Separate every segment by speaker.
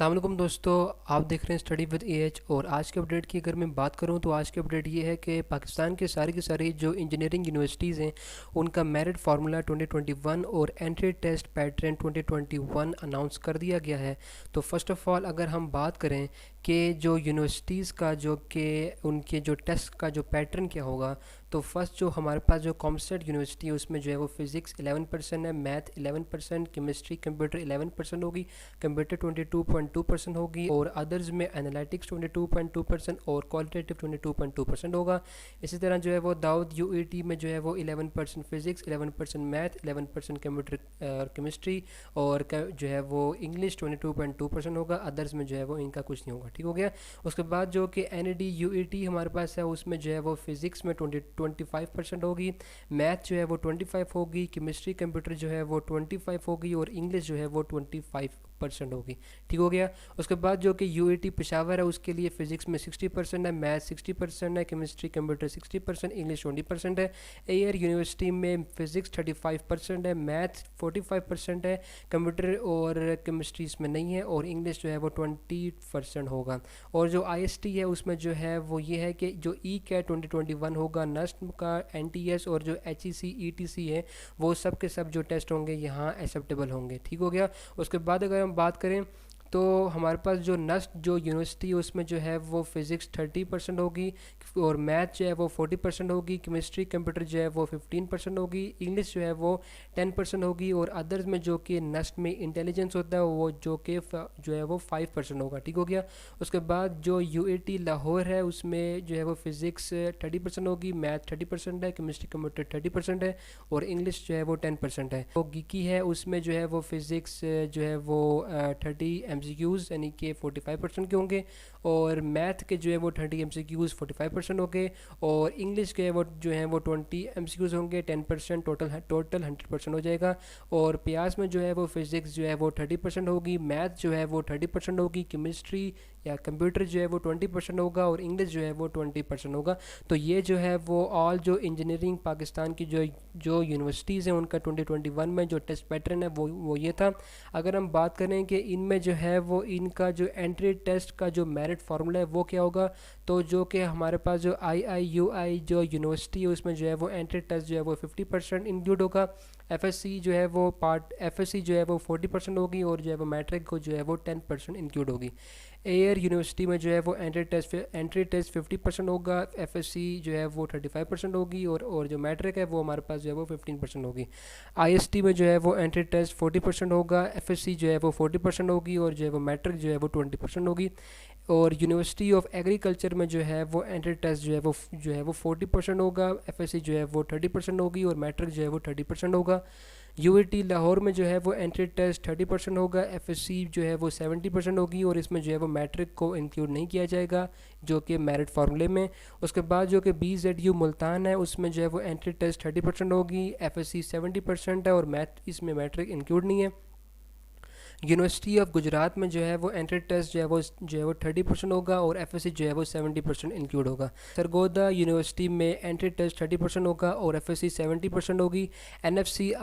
Speaker 1: अस्सलाम वालेकुम दोस्तों, आप देख रहे हैं स्टडी विद एएच। और आज के अपडेट की अगर मैं बात करूं तो आज के अपडेट ये है कि पाकिस्तान के सारी जो इंजीनियरिंग यूनिवर्सिटीज़ हैं उनका मेरिट फार्मूला 2021 और एंट्री टेस्ट पैटर्न 2021 अनाउंस कर दिया गया है। तो फर्स्ट ऑफ़ ऑल अगर हम बात करें कि जो यूनिवर्सिटीज़ का जो कि उनके जो टेस्ट का जो पैटर्न क्या होगा, तो फर्स्ट जो हमारे पास जो कॉमसेट यूनिवर्सिटी है उसमें जो है वो फिज़िक्स 11% है, मैथ 11%, केमिस्ट्री कंप्यूटर 11% होगी, कंप्यूटर 22.2% होगी, और अदर्स में एनालिटिक्स 22.2% और क्वालिटेटिव 22.2% होगा। इसी तरह जो है वो दाऊद यूईटी में जो है वो 11% फिज़िक्स, 11% मैथ, 11% कंप्यूटर केमिस्ट्री, और जो है वो इंग्लिश 22.2% होगा। अदर्स में जो है वो इनका कुछ नहीं होगा। ठीक हो गया। उसके बाद जो कि एनईडी यूईटी हमारे पास है उसमें जो है वो फिज़िक्स में 25% होगी, मैथ जो है वो 25 होगी, केमिस्ट्री कंप्यूटर जो है वो 25 होगी, और इंग्लिश जो है वो 25% होगी। ठीक हो गया। उसके बाद जो कि यूईटी पेशावर है उसके लिए फ़िज़िक्स में 60% है, मैथ 60% है, केमिस्ट्री कंप्यूटर 60%, इंग्लिश 20% है। एयर यूनिवर्सिटी में फ़िज़िक्स 35% है, मैथ 45% है, कंप्यूटर और केमिस्ट्री इसमें नहीं है, और इंग्लिश जो है वो 20% होगा। और जो आईएसटी है उसमें जो है वो ये है कि जो ई कैट 2021 होगा, नस्ट का एनटीएस और जो एचईसी ईटीसी है वो सब के सब जो टेस्ट होंगे यहाँ एक्सेप्टेबल होंगे। ठीक हो गया। उसके बाद अगर हम बात करें तो हमारे पास जो नस्ट जो यूनिवर्सिटी है उसमें जो है वो फ़िज़िक्स 30% होगी, और मैथ जो है वो 40% होगी, केमिस्ट्री कंप्यूटर जो है वो 15% होगी, इंग्लिश जो है वो 10% होगी, और अदर्स में जो कि नस्ट में इंटेलिजेंस होता है वो जो कि जो है वो 5% होगा। ठीक हो गया। उसके बाद जो यूएटी लाहौर है उसमें जो है वो फ़िज़िक्स 30% होगी, मैथ 30% है, केमिस्ट्री कंप्यूटर 30% है, और इंग्लिश जो है वो 10% है। तो गिकी है उसमें जो है वो फ़िज़िक्स जो है वो 30 एमसीक्यूज़ यानी कि 45% के होंगे, और मैथ के जो है वो 30 एमसीक्यूज़ 45% होंगे, और इंग्लिश के वो जो है वो 20 एमसीक्यूज़ होंगे 10%, टोटल 100% हो जाएगा। और प्यास में जो है वो फ़िज़िक्स जो है वो 30% होगी, मैथ जो है वो 30% होगी, केमिस्ट्री या कंप्यूटर जो है वो 20% होगा, और इंग्लिश जो है वो 20% होगा। तो ये जो है वो ऑल जो इंजीनियरिंग पाकिस्तान की जो यूनिवर्सिटीज़ हैं उनका 2021 में जो टेस्ट पैटर्न है वो ये था। अगर हम बात करें कि इनमें जो है वो इनका जो एंट्री टेस्ट का जो मेरिट फार्मूला है वो क्या होगा, तो जो कि हमारे पास जो आईआईयूआई जो यूनिवर्सिटी है उसमें जो है वो एंट्री टेस्ट जो है वो 50% इंक्लूड होगा, एफएससी जो है वो एफएससी जो है वो 40% होगी, और जो है वो मैट्रिक को जो है वो 10% इंक्लूड होगी। एयर यूनिवर्सिटी में जो है वो एंट्री टेस्ट 50% होगा, एफएससी जो है वो 35% होगी, और जो मैट्रिक है वो हमारे पास जो है वो 15% होगी। आईएसटी में जो है वो एंट्री टेस्ट 40% होगा, एफएससी जो है वो 40% होगी, और जो है वो मैट्रिक जो है वो 20% होगी। और यूनिवर्सिटी ऑफ एग्रीकल्चर में जो है वो एंट्री टेस्ट जो है वो 40% होगा, एफएससी जो है वो 30% होगी, और मैट्रिक जो है वो 30% होगा। यूईटी लाहौर में जो है वो एंट्री टेस्ट 30% होगा, एफएससी जो है वो 70% होगी, और इसमें जो है वो मैट्रिक को इंक्लूड नहीं किया जाएगा जो कि मेरिट फार्मूले में। उसके बाद जो कि बीजेडयू मुल्तान है उसमें जो है वो एंट्री टेस्ट 30% होगी, एफएससी 70% है, और इसमें मैट्रिक इंक्लूड नहीं है। यूनिवर्सिटी ऑफ गुजरात में जो है वो एंट्री टेस्ट जो है वो 30% होगा, और एफएससी जो है वो 70% इंक्लूड होगा। सरगोदा यूनिवर्सिटी में एंट्री टेस्ट 30% होगा, और एफएससी 70% होगी। एनएफसी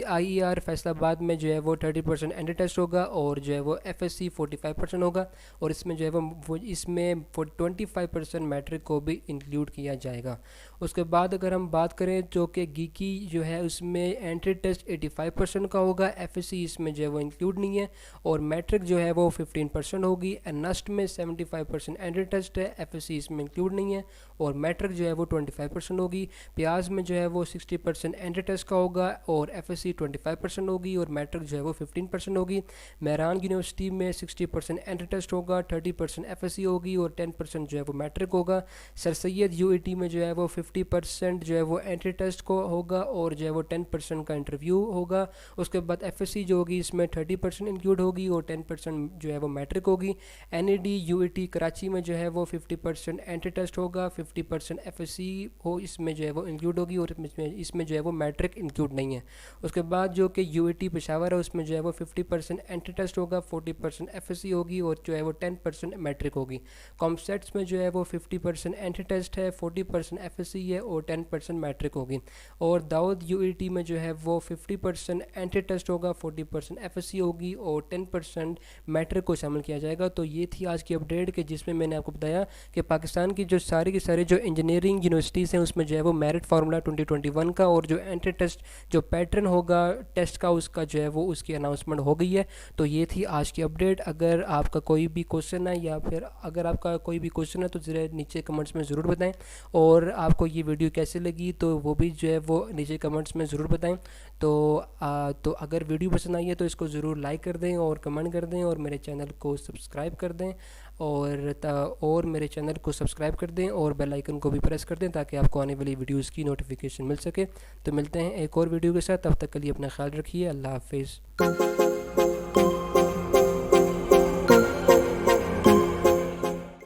Speaker 1: आईईआर फैसलाबाद में जो है वो 30% एंट्री टेस्ट होगा, और जो है वो एफएससी 45% होगा, और इसमें जो है वो इसमें 25% मैट्रिक को भी इंक्लूड किया जाएगा। उसके बाद अगर हम बात करें जो कि गीकी जो है उसमें एंट्री टेस्ट 85% का होगा, एफएससी इसमें जो है वो इंक्लूड नहीं है, और मैट्रिक जो है वो 15% होगी। नस्ट में 75% एंट्री टेस्ट है, एफएससी इसमें इंक्लूड नहीं है, और मैट्रिक जो है वो 25% होगी। प्याज में जो है वो 60% एंट्री टेस्ट का होगा, और एफएससी 25% होगी, और मैट्रिक जो है वो 15% होगी। मेहरान यूनिवर्सिटी में 60% एंट्री टेस्ट होगा, 30% एफएससी होगी, और 10% जो है वो मैट्रिक होगा। सर सैयद यूईटी में जो है वो 50% जो है वो एंट्री टेस्ट को होगा, और जो है वो 10% का इंटरव्यू होगा। उसके बाद एफएससी जो होगी इसमें 30% इंक्लूड होगी, और 10% जो है वो मैट्रिक होगी। एनईडी यूईटी कराची में जो है वो 50% एंट्री टेस्ट होगा, 50% एफएससी हो इसमें जो है वो इंक्लूड होगी, और इसमें जो है वो मैट्रिक इंक्लूड नहीं है। उसके बाद जो कि यूएटी पेशावर है उसमें जो है वो 50% एंट्री टेस्ट होगा, 40% एफएससी होगी और जो है वो 10% मैट्रिक होगी। कॉमसेट्स में जो है वो 50% एंट्री टेस्ट है, 40% एफएससी है और 10% मैट्रिक होगी। और दाऊद यूएटी में जो है वो 50% एंट्री टेस्ट होगा, 40% एफएससी होगी और 10% मैट्रिक को शामिल किया जाएगा। तो ये थी आज की अपडेट कि जिसमें मैंने आपको बताया कि पाकिस्तान की जो सारी की सारी जो इंजीनियरिंग यूनिवर्सिटीज़ हैं उसमें जो है वो मेरिट फार्मूला 2021 का और जो एंट्री टेस्ट जो पैटर्न होगा टेस्ट का उसका जो है वो उसकी अनाउंसमेंट हो गई है। तो ये थी आज की अपडेट। अगर आपका कोई भी क्वेश्चन है या फिर अगर आपका कोई भी क्वेश्चन है तो ज़रा नीचे कमेंट्स में ज़रूर बताएं, और आपको ये वीडियो कैसे लगी तो वो भी जो है वो नीचे कमेंट्स में ज़रूर बताएं। तो अगर वीडियो पसंद आई है तो इसको ज़रूर लाइक कर दें और कमेंट कर दें और मेरे चैनल को सब्सक्राइब कर दें और मेरे चैनल को सब्सक्राइब कर दें और बेल आइकन को भी प्रेस कर दें ताकि आपको आने वाली वीडियोस की नोटिफिकेशन मिल सके। तो मिलते हैं एक और वीडियो के साथ, तब तक के लिए अपना ख्याल रखिए। अल्लाह हाफिज़।